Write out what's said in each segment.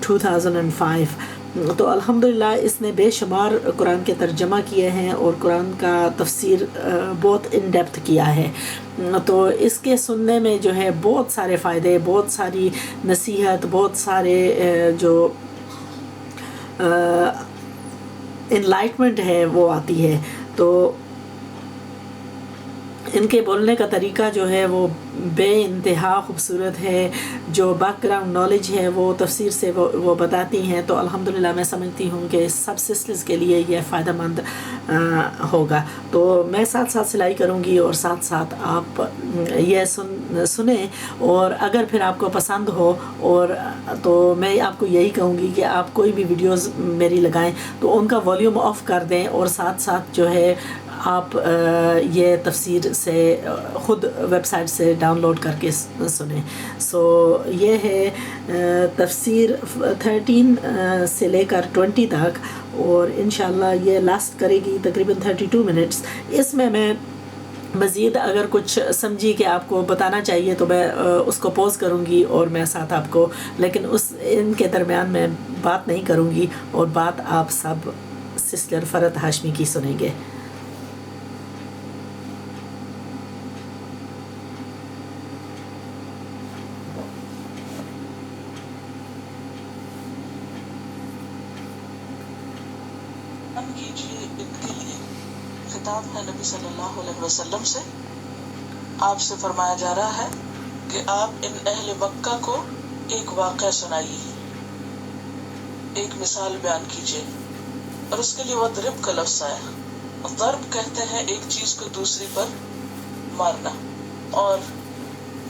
2005 تو الحمدللہ اس نے بے شمار قرآن کے ترجمہ کیے ہیں اور قرآن کا تفسیر بہت ان ڈیپتھ کیا ہے. تو اس کے سننے میں جو ہے بہت سارے فائدے، بہت ساری نصیحت، بہت سارے جو انلائٹمنٹ ہے وہ آتی ہے. تو ان کے بولنے کا طریقہ جو ہے وہ بے انتہا خوبصورت ہے. جو بیک گراؤنڈ نالج ہے وہ تفسیر سے وہ بتاتی ہیں. تو الحمدللہ میں سمجھتی ہوں کہ سب سسٹرز کے لیے یہ فائدہ مند ہوگا. تو میں ساتھ ساتھ سلائی کروں گی اور ساتھ ساتھ آپ یہ سنیں، اور اگر پھر آپ کو پسند ہو اور تو میں آپ کو یہی کہوں گی کہ آپ کوئی بھی ویڈیوز میری لگائیں تو ان کا والیوم آف کر دیں، اور ساتھ ساتھ جو ہے آپ یہ تفسیر سے خود ویب سائٹ سے ڈاؤن لوڈ کر کے سنیں. سو یہ ہے تفسیر 13 سے لے کر 20 تک، اور انشاءاللہ یہ لاسٹ کرے گی تقریباً 32 منٹس. اس میں مزید اگر کچھ سمجھی کہ آپ کو بتانا چاہیے تو میں اس کو پوز کروں گی اور میں ساتھ آپ کو، لیکن ان کے درمیان میں بات نہیں کروں گی، اور بات آپ سب سسٹر فرحت ہاشمی کی سنیں گے. کیجیے ان کے لیے خطاب ہے نبی صلی اللہ علیہ وسلم سے. آپ سے فرمایا جا رہا ہے کہ آپ ان اہل مکہ کو ایک واقعہ سنائیے، ایک مثال بیان کیجیے. اور اس کے لیے وَضْرِبْ کا لفظ آیا. ضرب کہتے ہیں ایک چیز کو دوسری پر مارنا، اور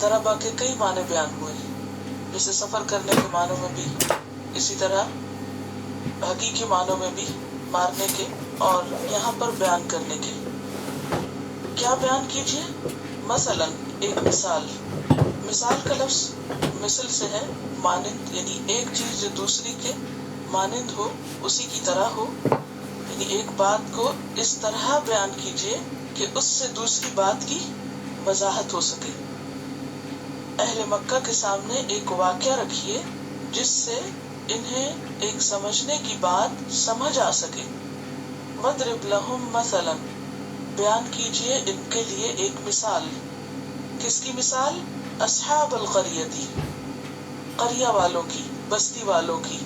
ضربہ کے کئی معنی بیان ہوئے، جیسے سفر کرنے کے معنوں میں بھی، اسی طرح حقیقی معنوں میں بھی مارنے کے، اور یہاں پر بیان کرنے کے. کیا بیان کیجیے؟ مثلا ایک مثال. مثال کا لفظ مثل سے ہے، مانند، یعنی ایک چیز جو دوسری کے مانند ہو، اسی کی طرح ہو. یعنی ایک بات کو اس طرح بیان کیجیے کہ اس سے دوسری بات کی وضاحت ہو سکے. اہل مکہ کے سامنے ایک واقعہ رکھیے جس سے انہیں ایک سمجھنے کی بات سمجھ آ سکے. وَضْرِبْ لَهُمْ مَثَلًا، بیان کیجیے ان کے لیے ایک مثال. کس کی مثال؟ اصحاب القریتی، قریہ والوں کی، بستی والوں کی.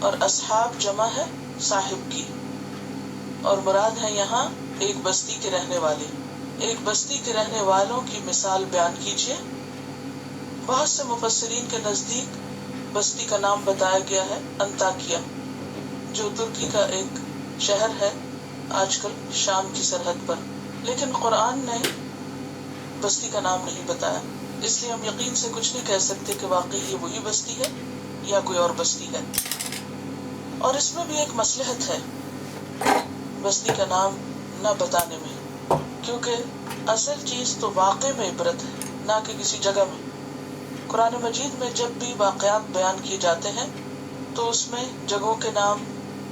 اور اصحاب جمع ہے صاحب کی، اور مراد ہے یہاں ایک بستی کے رہنے والے. ایک بستی کے رہنے والوں کی مثال بیان کیجیے. بہت سے مفسرین کے نزدیک بستی کا نام بتایا گیا ہے انطاکیہ، جو ترکی کا ایک شہر ہے آج کل شام کی سرحد پر. لیکن قرآن نے بستی کا نام نہیں بتایا، اس لیے ہم یقین سے کچھ نہیں کہہ سکتے کہ واقعی یہ وہی بستی ہے یا کوئی اور بستی ہے. اور اس میں بھی ایک مصلحت ہے بستی کا نام نہ بتانے میں، کیونکہ اصل چیز تو واقع میں عبرت ہے، نہ کہ کسی جگہ میں. قرآن مجید میں جب بھی واقعات بیان کیے جاتے ہیں تو اس میں جگہوں کے نام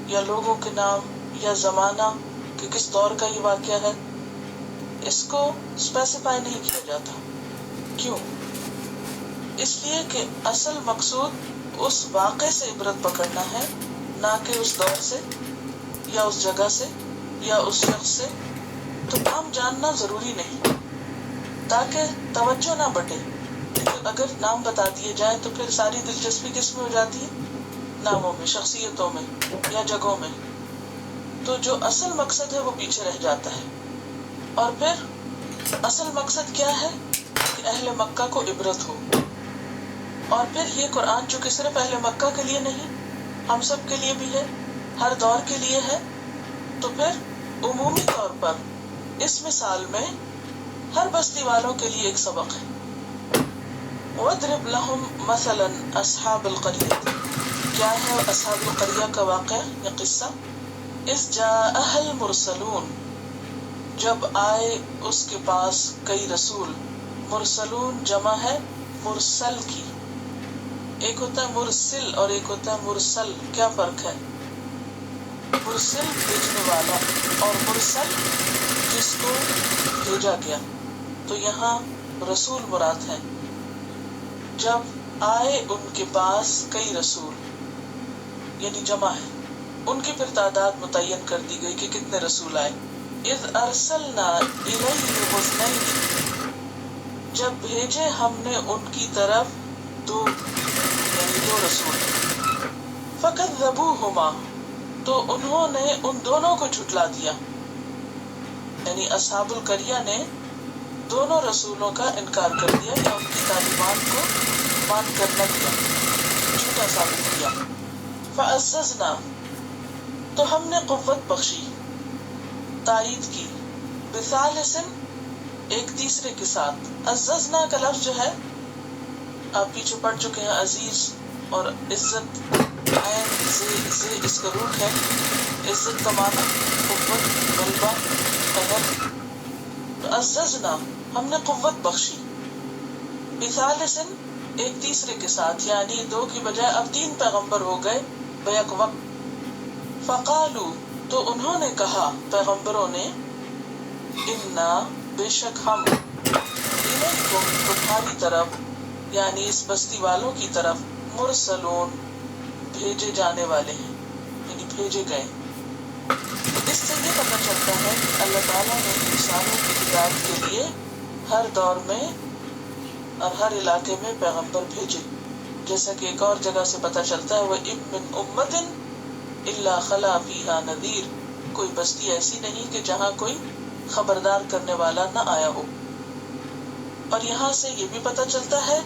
یا لوگوں کے نام یا زمانہ کہ کس دور کا یہ واقعہ ہے، اس کو اسپیسیفائی نہیں کیا جاتا. کیوں؟ اس لیے کہ اصل مقصود اس واقعے سے عبرت پکڑنا ہے، نہ کہ اس دور سے یا اس جگہ سے یا اس شخص سے. تو نام جاننا ضروری نہیں تاکہ توجہ نہ بٹے. اگر نام بتا دیے جائیں تو پھر ساری دلچسپی کس میں ہو جاتی ہے؟ ناموں میں، شخصیتوں میں یا جگہوں میں. تو جو اصل مقصد ہے وہ پیچھے رہ جاتا ہے. اور پھر اصل مقصد کیا ہے؟ کہ اہل مکہ کو عبرت ہو. اور پھر یہ قرآن جو کہ صرف اہل مکہ کے لیے نہیں، ہم سب کے لیے بھی ہے، ہر دور کے لیے ہے. تو پھر عمومی طور پر اس مثال میں ہر بستی والوں کے لیے ایک سبق ہے. وَاضْرِبْ لَهُمْ مَثَلًا أَصْحَابَ الْقَرْيَةِ، کیا ہے اصحاب القریہ کا واقعہ یا قصہ؟ اِذْ جَاءَهَا الْمُرْسَلُونَ، جب آئے اس کے پاس کئی رسول. مرسلون جمع ہے مرسل کی. ایک ہوتا ہے مرسل اور ایک ہوتا ہے مرسل. کیا فرق ہے؟ مرسل بھیجنے والا اور مرسل جس کو بھیجا گیا. تو یہاں رسول مراد ہے. جب آئے ان کے پاس کئی رسول، یعنی جمع ہے. ان کی پھر تعداد متعین کر دی گئی کہ کتنے رسول آئے. اذ ارسلنا الیہم اثنین، جب بھیجے ہم نے ان کی طرف دو رسول. فکذبوہما، تو انہوں نے ان دونوں کو جھٹلا دیا، یعنی اصحاب القریہ نے دونوں رسولوں کا انکار کر دیا یا ان کی تعلیمات کو مان کر نہ دیا، جھوٹا ثابت کیا. فعززنا، تو ہم نے قوت بخشی، تائید کی، بثالث، ایک تیسرے کے ساتھ. عززنا کا لفظ جو ہے آپ پیچھے پڑھ چکے ہیں، عزیز اور عزت، عین سے اس کا روٹ ہے. عزت کا معنی قوت، غلبہ، قہر. عززنا، ہم نے قوت بخشی، بثالث، ایک تیسرے کے ساتھ، یعنی دو کی بجائے اب 3 پیغمبر ہو گئے بیک وقت. فقالو، تو انہوں نے کہا پیغمبروں نے، انا، بے شک ہم، الیکم، تمہاری طرف، یعنی اس بستی والوں کی طرف، مرسلون، بھیجے جانے والے ہیں، یعنی بھیجے گئے. اس سے یہ پتہ چلتا ہے کہ اللہ تعالیٰ نے انسانوں کی ہدایت کے لیے ہر دور میں اور ہر علاقے میں پیغمبر بھیجے. جیسا کہ ایک اور جگہ سے پتہ چلتا ہے، وَإِن مِّنْ أُمَّةٍ إِلَّا خَلَا فِيهَا نَذِيرٌ، کوئی بستی ایسی نہیں کہ جہاں کوئی خبردار کرنے والا نہ آیا ہو. اور یہاں سے یہ بھی پتہ چلتا ہے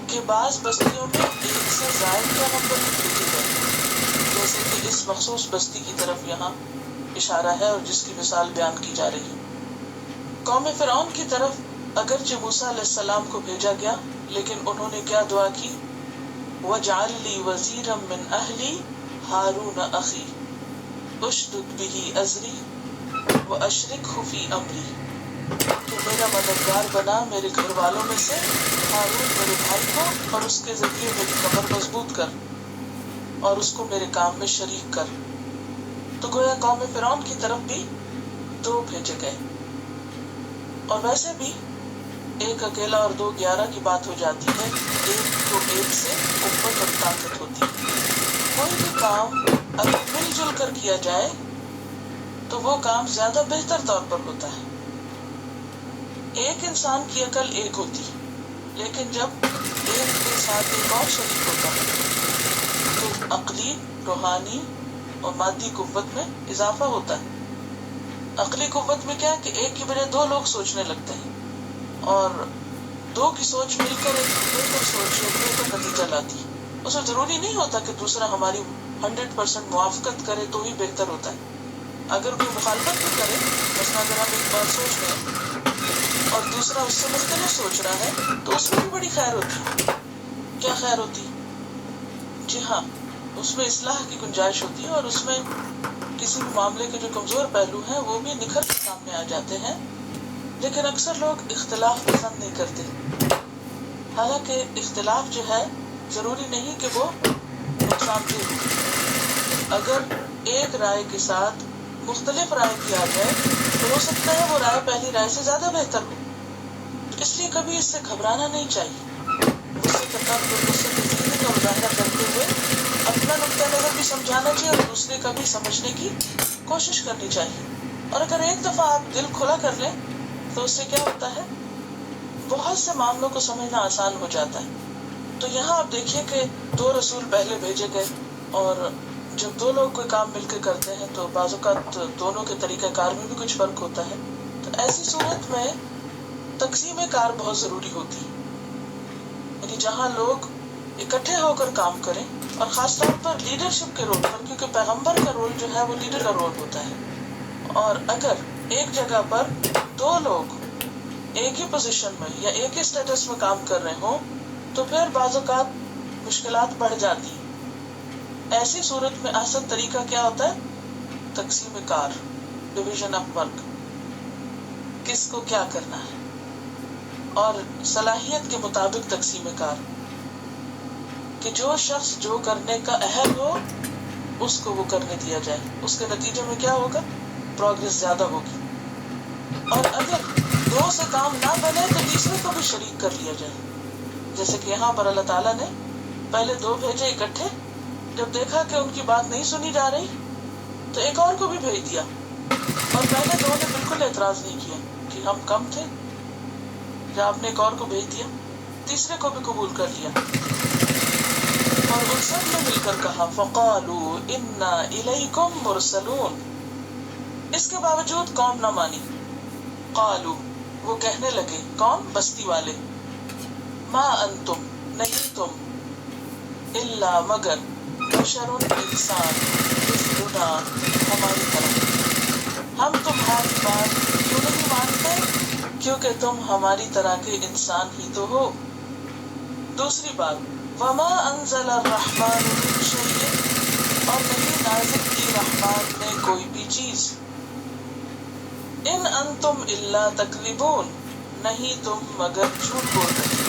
کہ بعض بستیوں میں ایک سے زائد پیغمبر بھی بھیجے گئے، جیسے کہ اس مخصوص بستی کی طرف یہاں اشارہ ہے اور جس کی مثال بیان کی جا رہی ہے. قوم فرعون کی طرف اگرچہ موسیٰ علیہ السلام کو بھیجا گیا، لیکن انہوں نے کیا دعا کی؟ وَاجْعَلْ لِي وَزِيرًا مِّنْ أَهْلِي هَارُونَ أَخِي أُشْدُدْ بِهِ أَزْرِي وَأَشْرِكْهُ فِي أَمْرِي، تو میرا مددگار بنا میرے گھر والوں میں سے ہارون میرے بھائی کو، اور اس کے ذریعے میری کمر مضبوط کر اور اس کو میرے کام میں شریک کر. تو گویا قوم فرعون کی طرف بھی 2 بھیجے گئے. اور ویسے بھی 1 اکیلا اور 2 11 کی بات ہو جاتی ہے. ایک کو ایک سے قوت اور طاقت ہوتی ہے. کوئی بھی کام اگر مل جل کر کیا جائے تو وہ کام زیادہ بہتر طور پر ہوتا ہے. ایک انسان کی عقل ایک ہوتی، لیکن جب ایک کے ساتھ ایک اور شریک ہوتا ہے تو عقلی، روحانی اور مادی قوت میں اضافہ ہوتا ہے. عقلی قوت میں کیا ہے کہ ایک کی بجائے 2 لوگ سوچنے لگتے ہیں، اور 2 کی سوچ مل کر ایک بہتر سوچ، ایک بہتر نتیجہ لاتی. اس میں ضروری نہیں ہوتا کہ دوسرا ہماری 100% موافقت کرے تو ہی بہتر ہوتا ہے. اگر کوئی مخالفت بھی کرے، مثلا اگر ہم ایک بات سوچ رہے ہیں اور دوسرا اس سے مختلف سوچ رہا ہے تو اس میں بھی بڑی خیر ہوتی. کیا خیر ہوتی؟ جی ہاں، اس میں اصلاح کی گنجائش ہوتی ہے، اور اس میں کسی بھی معاملے کے جو کمزور پہلو ہیں وہ بھی نکھر کے سامنے آ جاتے ہیں. لیکن اکثر لوگ اختلاف پسند نہیں کرتے، حالانکہ اختلاف جو ہے ضروری نہیں کہ وہ نقصان دہ ہو. اگر ایک رائے کے ساتھ مختلف رائے کی آ جائے تو ہو سکتا ہے وہ رائے پہلی رائے سے زیادہ بہتر ہو. اس لیے کبھی اس سے گھبرانا نہیں چاہیے. غصے کا تب اور غصے کے ذہنی کا مظاہرہ کرتے ہوئے اپنا نقطہ نظر بھی سمجھانا چاہیے اور دوسرے کا بھی سمجھنے کی کوشش کرنی چاہیے. اور اگر ایک دفعہ آپ دل کھلا کر لیں تو اس سے کیا ہوتا ہے، بہت سے معاملوں کو سمجھنا آسان ہو جاتا ہے. تو یہاں آپ دیکھیے کہ 2 رسول پہلے بھیجے گئے، اور جب 2 لوگ کوئی کام مل کے کرتے ہیں تو بعض اوقات دونوں کے طریقہ کار میں بھی کچھ فرق ہوتا ہے. تو ایسی صورت میں تقسیم کار بہت ضروری ہوتی ہے، یعنی جہاں لوگ اکٹھے ہو کر کام کریں، اور خاص طور پر لیڈرشپ کے رول پر، کیونکہ پیغمبر کا رول جو ہے وہ لیڈر کا رول ہوتا ہے. اور اگر ایک جگہ پر 2 لوگ ایک ہی پوزیشن میں یا ایک ہی سٹیٹس میں کام کر رہے ہوں تو پھر بعض اوقات مشکلات بڑھ جاتی. ایسی صورت میں احسن طریقہ کیا ہوتا ہے؟ تقسیم کار، ڈویژن آف ورک، کس کو کیا کرنا ہے، اور صلاحیت کے مطابق تقسیم کار، کہ جو شخص جو کرنے کا اہل ہو اس کو وہ کرنے دیا جائے. اس کے نتیجے میں کیا ہوگا؟ پروگرس زیادہ ہوگی. اور اگر 2 سے کام نہ بنے تو تیسرے کو بھی شریک کر لیا جائے. جیسے کہ یہاں پر اللہ تعالیٰ نے پہلے 2 بھیجے اکٹھے، جب دیکھا کہ ان کی بات نہیں سنی جا رہی تو ایک اور کو بھی بھیج دیا، اور پہلے دو نے بالکل اعتراض نہیں کیا کہ ہم کم تھے، جب آپ نے ایک اور کو بھیج دیا، تیسرے کو بھی قبول کر لیا، اور ان سب نے مل کر کہا فقالوا انا الیکم مرسلون. اس کے باوجود قوم نہ مانی. قالوا وہ کہنے لگے، کون؟ بستی والے، ما انتم نہیں تم، الا مگر، بشر انسان، مثلنا ہماری طرح. ہم تمہاری بات کیوں نہیں مانتے؟ کیونکہ تم ہماری طرح کے انسان ہی تو ہو. دوسری بات، وما انزل الرحمن من شیء، اور نہیں نازل کی رحمان نے کوئی بھی چیز. ان انتم الا تکذبون، نہیں تم مگر جھوٹ بول رہے.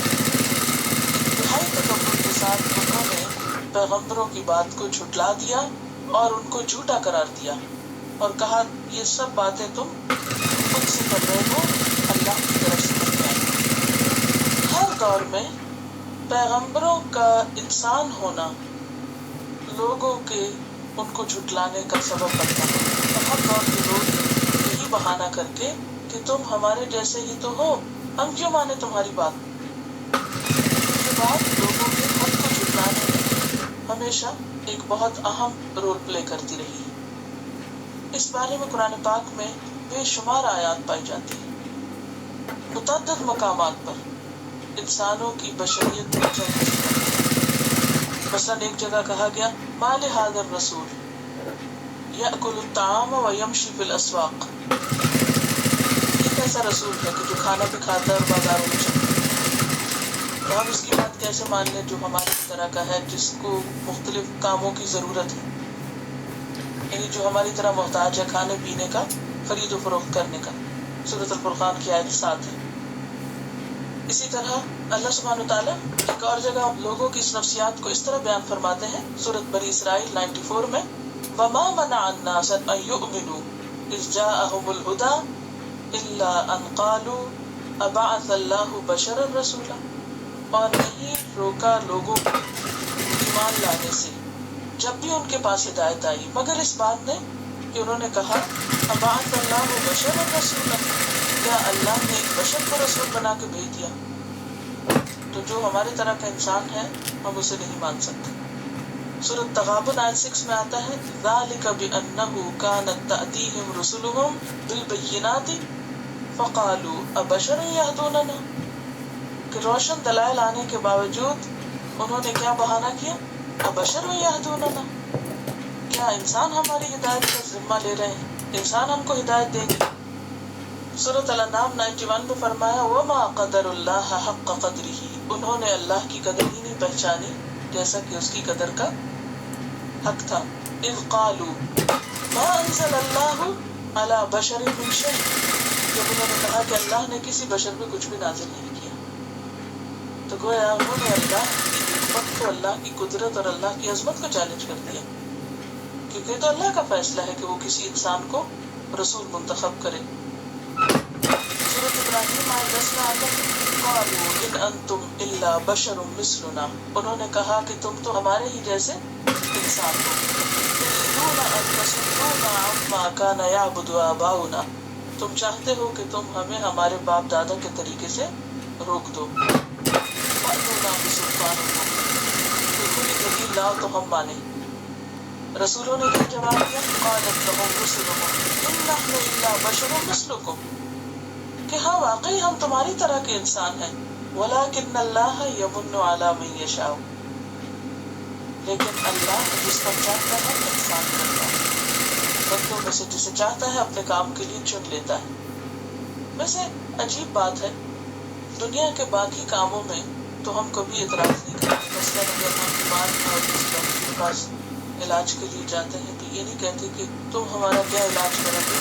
انتہائی تکبر کے ساتھ انہوں نے پیغمبروں کی بات کو جھٹلا دیا اور ان کو جھوٹا قرار دیا، اور کہا یہ سب باتیں تم خود سے کر رہے ہو، اللہ کی طرف سے نہیں آئی. ہر دور میں پیغمبروں کا انسان ہونا لوگوں کے ان کو جھٹلانے کا سبب بنتا ہے، اور ہر دور کے لوگ یہی بہانہ کر کے کہ تم ہمارے جیسے ہی تو ہو، ہم کیوں مانے تمہاری بات. یہ بات لوگوں کے حق کو جھٹلانے میں ہمیشہ ایک بہت اہم رول پلے کرتی رہی. اس بارے میں قرآن پاک میں بے شمار آیات پائی جاتی ہیں، متعدد مقامات پر انسانوں کی بشریت کو چیلنج کیا گیا. مثلاً ایک جگہ کہا گیا ما لهذا الرسول یأکل الطعام ویمشی فی الاسواق، یہ کیسا رسول ہے کہ جو کھانا بھی کھاتا ہے اور بازاروں میں چلتا ہے. تو ہم اس کی بات کیسے مان لیں جو ہماری طرح کا ہے، جس کو مختلف کاموں کی ضرورت ہے، یعنی جو ہماری طرح محتاج ہے کھانے پینے کا، خرید و فروخت کرنے کا. سورۃ الفرقان کی آیت 7 ہے. اسی طرح اللہ سبحانہ وتعالیٰ ایک اور جگہ لوگوں کی اس نفسیات کو اس طرح بیان فرماتے ہیں سورۃ بنی اسرائیل 94 میں، وَمَا مَنَعَ النَّاسَ أَن يُؤْمِنُوا إِذْ جَاءَهُمُ الْهُدَىٰ إِلَّا أَن قَالُوا أَبَعَثَ اللَّهُ بَشَرًا رَسُولًا، اور نہیں روکا لوگوں کو ایمان لانے سے جب بھی ان کے پاس ہدایت آئی، مگر اس بات نے کہ انہوں نے کہا أَبَعَثَ اللَّهُ بَشَرًا رَسُولًا، کیا اللہ نے ایک بشر کو رسول بنا کے بھیج دیا. تو جو ہماری طرح کا انسان ہے ہم اسے نہیں مان سکتے. سورۃ تغابن آیت 6 میں آتا ہے ذَلِكَ بِأَنَّهُ كَانَتْ تَأْتِيهِمْ رُسُلُهُمْ بِالْبَيِّنَاتِ فَقَالُوا أَبَشَرٌ يَهْدُونَنَا، کہ روشن دلائل آنے کے باوجود انہوں نے کیا بہانہ کیا، أَبَشَرٌ يَهْدُونَنَا، کیا انسان ہماری ہدایت کا ذمہ لے رہے ہیں، انسان ہم کو ہدایت دیں گے. سورۃ الانعام 91 میں فرمایا وَمَا قَدَرُ اللَّهَ حَقَّ قَدْرِهِ، انہوں نے اللہ کی قدر ہی نہیں پہچانی جیسا کہ اس کی قدر کا حق تھا. اذ قالوا ما انزل اللہ علی بشر من شیء، جب انہوں نے کہا کہ اللہ نے کسی بشر پہ کچھ بھی نازل نہیں کیا، تو گویا انہوں نے اللہ کی حکمت کو، اللہ کی قدرت اور اللہ کی عظمت کو چیلنج کر دیا، کیونکہ تو اللہ کا فیصلہ ہے کہ وہ کسی انسان کو رسول منتخب کرے. سورۃ ابراہیم آیت 10 میں آتا ہے قالوا ان انتم الا بشر مثلنا، انہوں نے کہا کہ تم تو ہمارے ہی جیسے انسان ہو. تريدون ان تصدونا عما كان يعبد آباؤنا، تم چاہتے ہو کہ تم ہمیں ہمارے باپ دادا کے طریقے سے روک دو. فأتونا بسلطان مبین، کوئی کھلی دلیل لاؤ تو ہم مانیں. رسولوں نے کیا جواب دیا، قالت لهم رسلهم ان نحن الا بشر مثلكم، کہ ہاں واقعی ہم تمہاری طرح کے انسان ہیں، ولیکن اللہ یمن علی من یشاء، لیکن اللہ جس پر چاہتا ہے احسان کرتا ہے، بندوں میں سے جسے چاہتا ہے اپنے کام کے لیے چن لیتا ہے. ویسے عجیب بات ہے، دنیا کے باقی کاموں میں تو ہم کبھی اعتراض نہیں کرتے. مثلاً اگر ہم بیمار ہیں اور کسی ڈاکٹر کے پاس علاج کے لیے جاتے ہیں تو یہ نہیں کہتے کہ تم ہمارا کیا علاج کرو گے،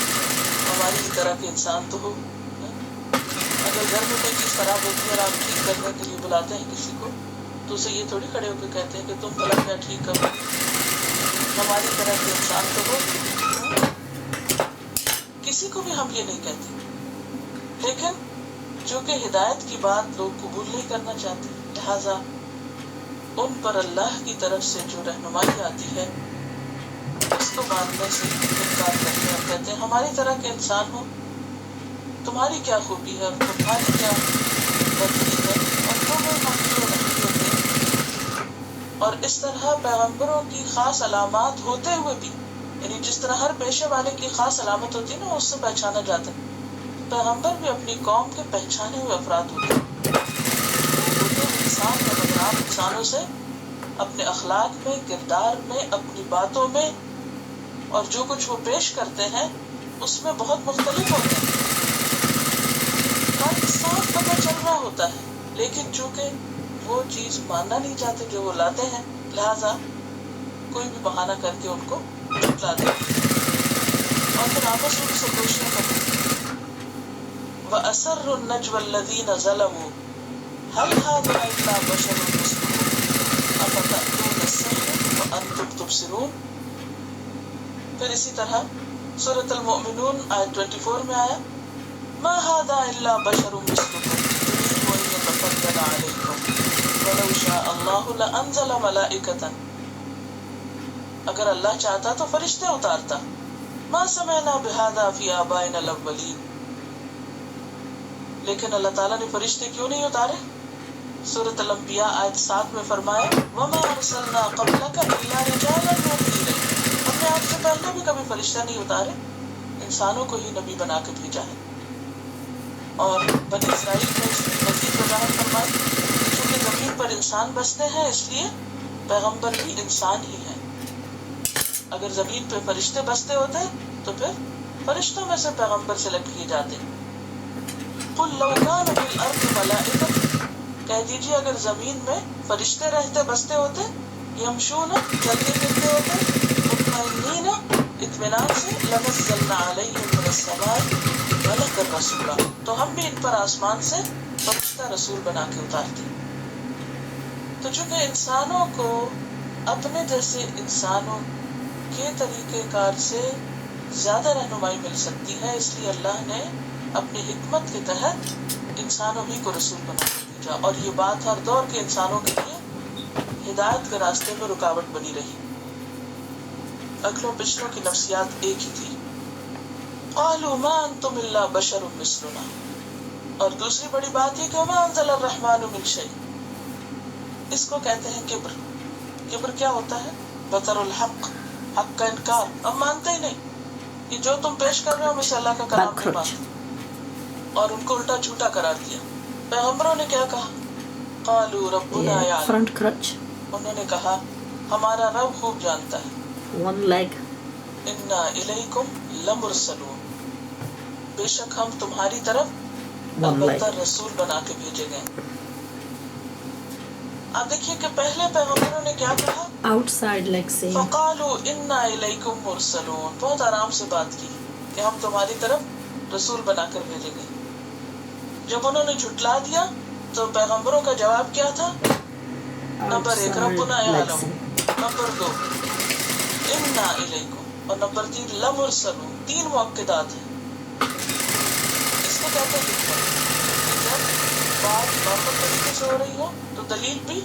ہماری ہی طرح کے انسان تو ہو. اگر گھر میں کوئی چیز خراب ہوتی ہے اور آپ ٹھیک کرنے کے لیے بلاتے ہیں کسی کو، تو اسے یہ تھوڑی کھڑے ہو کے کہتے ہیں کہ تم بھلا کیا ٹھیک کرو، ہماری طرح کے انسان تو ہو. کسی کو بھی ہم یہ نہیں کہتے، لیکن جو کہ ہدایت کی بات لوگ قبول نہیں کرنا چاہتے، لہذا ان پر اللہ کی طرف سے جو رہنمائی آتی ہے اس کو ماننے سے انکار کرتے ہیں اور کہتے ہیں ہماری طرح کے انسان ہو، تمہاری کیا خوبی ہے اور تمہاری کیا بدی ہے اور تمہیں ہم کیوں نہیں ہوتے. اور اس طرح پیغمبروں کی خاص علامات ہوتے ہوئے بھی، یعنی جس طرح ہر پیشے والے کی خاص علامت ہوتی ہے نا، اس سے پہچانا جاتا ہے، پیغمبر بھی اپنی قوم کے پہچانے ہوئے افراد ہوتے ہیں. وہ انسان ہے مگر عام انسانوں سے اپنے اخلاق میں، کردار میں، اپنی باتوں میں اور جو کچھ وہ پیش کرتے ہیں اس میں بہت مختلف ہوتے ہیں. فرق صاف پتہ چل رہا ہوتا ہے، لیکن چونکہ وہ چیز ماننا نہیں چاہتے جو وہ لاتے ہیں، لہذا کوئی بھی بہانہ کر کے ان کو جھٹلا دیتے اور پھر آپس میں سرگوشیاں کرتے ہیں. وَأَسَرُّ النَّجْوَى الَّذِينَ ظَلَمُوا هَلْ هَٰذَا إِلَّا بَشَرٌ مِثْلُكُمْ أَفَتَأْتُونَ السِّحْرَ وَأَنتُمْ تُبْصِرُونَ. پھر اسی طرح سورۃ المؤمنون آیت 24 میں آیا مَا هَٰذَا إِلَّا بَشَرٌ مِثْلُكُمْ يُرِيدُ أَن يَتَفَضَّلَ عَلَيْكُمْ وَلَوْ شَاءَ اللَّهُ لَأَنزَلَ مَلَائِكَةً. اگر اللہ چاہتا تو فرشتے اتارتا. مَا سَمِعْنَا بِهَٰذَا فِي آبَائِنَا الْأَوَّلِينَ. لیکن اللہ تعالیٰ نے فرشتے کیوں نہیں اتارے؟ سورۃ الانبیاء آیت 7 میں فرمایا وَمَا أَرْسَلْنَا قَبْلَكَ إِلَّا رِجَالًا نُوحِي إِلَيْهِمْ. ہم نے آپ سے پہلے بھی کبھی فرشتہ نہیں اتارے، انسانوں کو ہی نبی بنا کے بھیجا ہے. اور بنی اسرائیل میں اس کی مزید وضاحت فرمائی کہ چونکہ زمین پر انسان بستے ہیں اس لیے پیغمبر بھی انسان ہی ہیں. اگر زمین پہ فرشتے بستے ہوتے تو پھر فرشتوں میں سے پیغمبر سلیکٹ کیے جاتے. قُلْ لَوْ كَانَ فِي الْأَرْضِ مَلَائِكَةٌ. کہہ دیجیے اگر زمین میں فرشتے رہتے بستے ہوتے، یمشون چلتے پھرتے ہوتے، مطمئنین اطمینان سے، لَنَزَّلْنَا عَلَيْهِم مِّنَ السَّمَاءِ مَلَكًا رَّسُولًا. تو ہم بھی ان پر آسمان سے فرشتہ رسول بنا کے اتارتے. تو چونکہ انسانوں کو اپنے جیسے انسانوں کے طریقہ کار سے زیادہ رہنمائی مل سکتی ہے، اس لیے اللہ نے اپنی حکمت کے تحت انسانوں ہی کو رسول بنا کے بھیجا. اور یہ بات ہر دور کے انسانوں کے لیے ہدایت کے راستے میں رکاوٹ بنی رہی. اگلوں پچھلوں کی نفسیات ایک ہی تھی. قالوا ما انتم الا بشر مثلنا. اور دوسری بڑی بات یہ کہ وما انزل الرحمن من شيء. اس کو کہتے ہیں کبر. کبر کیا ہوتا ہے؟ بطر الحق، حق کا انکار. ہم مانتے ہی نہیں، یہ جو تم پیش کر رہے ہو مجھے اللہ کا کلام نہیں مانتے، اور ان کو الٹا جھوٹا قرار دیا. پیغمبروں نے کیا کہا؟ قالوا ربنا یعلم. فرنٹ کرچ. انہوں نے کہا ہمارا رب خوب جانتا ہے. One league. انا الیکم لمرسلون. بے شک ہم تمہاری طرف البتہ رسول بنا کے بھیجے گئے. اب دیکھیے کہ پہلے پیغمبروں نے کیا کہا؟ آؤٹ سائڈ لیگ سے. فقالوا انا الیکم مرسلون. بہت آرام سے بات کی کہ ہم تمہاری طرف رسول بنا کر بھیجے گئے. جب انہوں نے جھٹلا دیا تو پیغمبروں کا جواب کیا تھا؟ نمبر 1 ربنا یعلم، نمبر 2 انا الیکم، اور نمبر 3 لمرسلون. 3 مؤکدات ہیں. اس کو کہتے ہیں کہ جب بات نارمل طریقے سے ہو رہی ہو تو دلیل بھی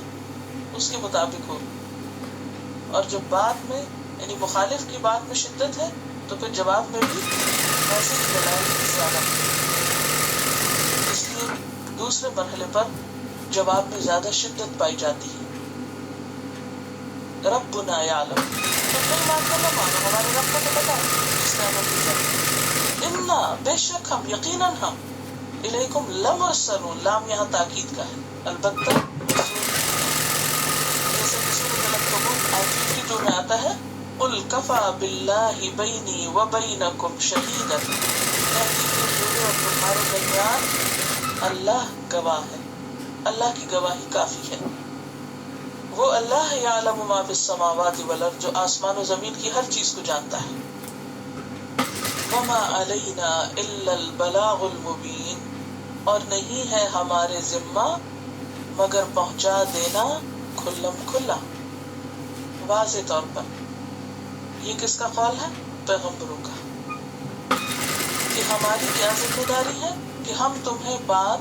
اس کے مطابق ہو، اور جب بات میں یعنی مخالف کی بات میں شدت ہے تو پھر جواب میں بھی ایسے ہی دلائل زیادہ. اس لیے دوسرے مرحلے پر جواب میں زیادہ شدت پائی جاتی ہے. ربنا یعلم، تو کوئی بات نہ مانو، ہمارے رب کو تو پتا ہے اس کا عمل کیا. انا بے شک ہم، یقیناً ہم، الیکم لمرسلون. لام یہاں تاکید کا ہے. البتہ رسول، جیسے کہ سورۃ العنکبوت آیت 52 میں آتا ہے قل کفی باللہ بینی وبینکم شہیدا. میرے اور تمہارے درمیان اللہ گواہ ہے، اللہ کی گواہی کافی ہے. وہ اللہ یعلم ما فی السماوات والارض، جو آسمان و زمین کی ہر چیز کو جانتا ہے. وما علینا الا البلاغ المبین، اور نہیں ہے ہمارے ذمہ مگر پہنچا دینا کھلم کھلا، واضح طور پر. یہ کس کا قول ہے؟ پیغمبروں کا. کہ ہماری کیا ذمہ داری ہے کہ ہم تمہیں بات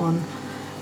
on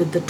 with the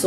So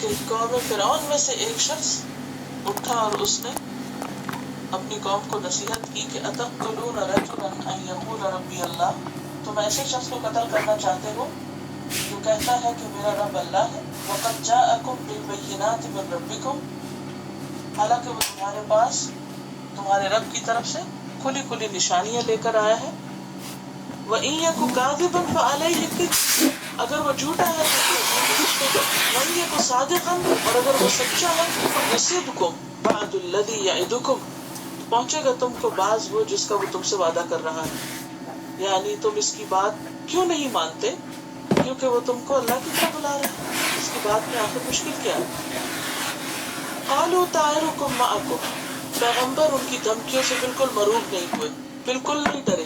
کہ قوم فرعون میں سے ایک شخص اٹھا اور اس نے اپنی قوم کو نصیحت کی کہ اتقتلون رجلا ان یقول ربی اللہ، تم ایسے شخص کو قتل کرنا چاہتے ہو جو کہتا ہے کہ میرا رب اللہ ہے، وقد جاءکم بالبینات من ربکم، حالانکہ وہ تمہارے پاس تمہارے رب کی طرف سے کھلی کھلی نشانیاں لے کر آیا ہے، وَإِن يَكُ كَاذِبًا فَعَلَيْهِ الْكَذِبُ، اگر وہ جھوٹا ہے وَإِن يَكُ صَادِقًا، اور اگر وہ سچا ہے يُصِبْكُم بَعْضُ الَّذِي يَعِدُكُم، پہنچے گا تم کو بعض وہ جس کا وہ تم سے وعدہ کر رہا ہے، یعنی تم اس کی بات کیوں نہیں مانتے، کیونکہ وہ تم کو اللہ کی طرف بلا رہا ہے، اس کی بات میں آخر مشکل کیا ہے؟ قالوا طائركم معكم، پیغمبر ان کی دھمکیوں سے بالکل مرعوب نہیں ہوئے، بالکل نہیں ڈرے،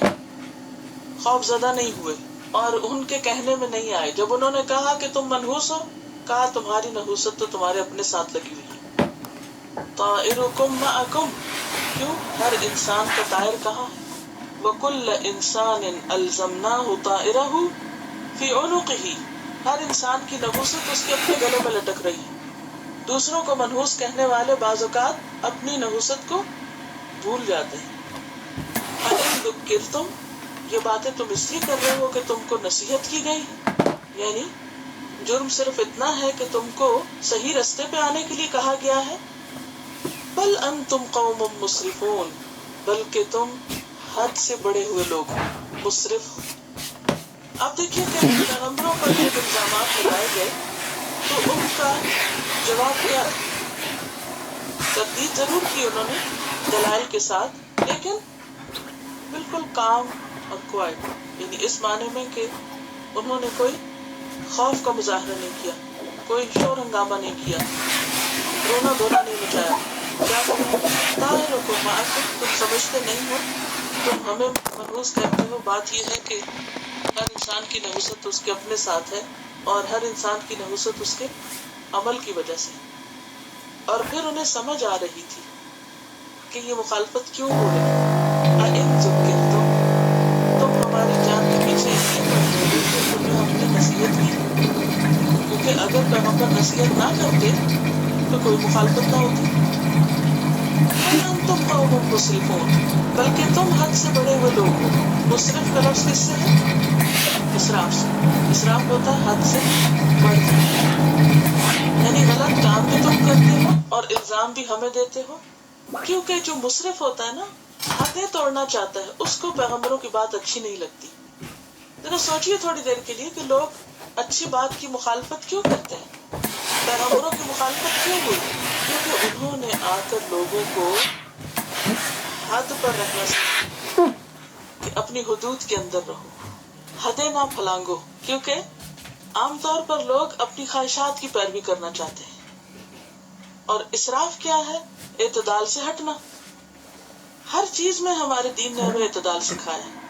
خوف زدہ نہیں ہوئے، اور ان کے کہنے میں نہیں آئے۔ جب انہوں نے کہا کہ تم منحوس ہو، کہا تمہاری نحوست تو تمہارے اپنے ساتھ لگی ہوئی ہے۔ طائرکم معکم، کیوں؟ ہر انسان کا طائر کہاں ہے؟ وکل انسان الزمناہ طائرہ فی عنقہ، ہر انسان کی نحوست اس کے اپنے گلے میں لٹک رہی ہے۔ دوسروں کو منحوس کہنے والے بعض اوقات اپنی نحوست کو بھول جاتے ہیں۔ فَإِن ذُكِّرْتُمْ، یہ باتیں تم اس لیے کر رہے ہو کہ تم کو نصیحت کی گئی، یعنی جرم صرف اتنا ہے کہ تم کو صحیح رستے پہ آنے کے لیے کہا گیا ہے۔ بل انتم قوم مسرفون، بلکہ تم حد سے بڑے ہوئے لوگ ہو، مسرف۔ آپ دیکھیے کہ پیغمبروں پر جب الزامات لگائے گئے تو ان کا جواب کیا تھا؟ تردید ضرور کی انہوں نے دلائل کے ساتھ، لیکن بالکل کام اور کوائٹ، یعنی اس معنی میں کہ انہوں نے کوئی خوف کا مظاہرہ نہیں کیا، کوئی شور ہنگامہ نہیں کیا، رونا دھونا نہیں مچایا۔ کیا طائرکم معکم، تم سمجھتے نہیں ہو، تم ہمیں منحوس کرتے ہو۔ بات یہ ہے کہ ہر انسان کی نحوست اس کے اپنے ساتھ ہے، اور ہر انسان کی نحوست اس کے عمل کی وجہ سے، اور پھر انہیں سمجھ آ رہی تھی کہ یہ مخالفت کیوں ہو رہی ہے۔ اَإِن ذُكِّرْتُمْ، تم ہماری جان کے پیچھے اس لیے پڑتے ہو کہ تمہیں ہم نے نصیحت کی، کیونکہ اگر پیغمبر نصیحت نہ کرتے تو کوئی مخالفت نہ ہوتی۔ بل انتم قوم مسرفون، بلکہ تم حد سے بڑے ہوئے لوگ ہو۔ مسرف کا لفظ کس سے ہے؟ اسراف سے۔ اسراف ہوتا ہے حد سے بڑھ جانا، یعنی غلط کام بھی تم کرتے ہو اور الزام بھی ہمیں دیتے ہو، کیونکہ جو مسرف ہوتا ہے نا، حدیں توڑنا چاہتا ہے، اس کو پیغمبروں کی بات اچھی نہیں لگتی۔ ذرا سوچئے تھوڑی دیر کے لیے کہ لوگ اچھی بات کی مخالفت کیوں کرتے ہیں، پیغمبروں کی مخالفت کیوں ہوئی؟ کیونکہ انہوں نے آ کر لوگوں کو حد پر رہنا سکھایا کہ اپنی حدود کے اندر رہو، حدیں نہ پھلانگو، کیونکہ عام طور پر لوگ اپنی خواہشات کی پیروی کرنا چاہتے ہیں، اور اسراف کیا ہے؟ اعتدال سے ہٹنا۔ ہر چیز میں ہمارے دین نے ہمیں اعتدال سکھایا ہے۔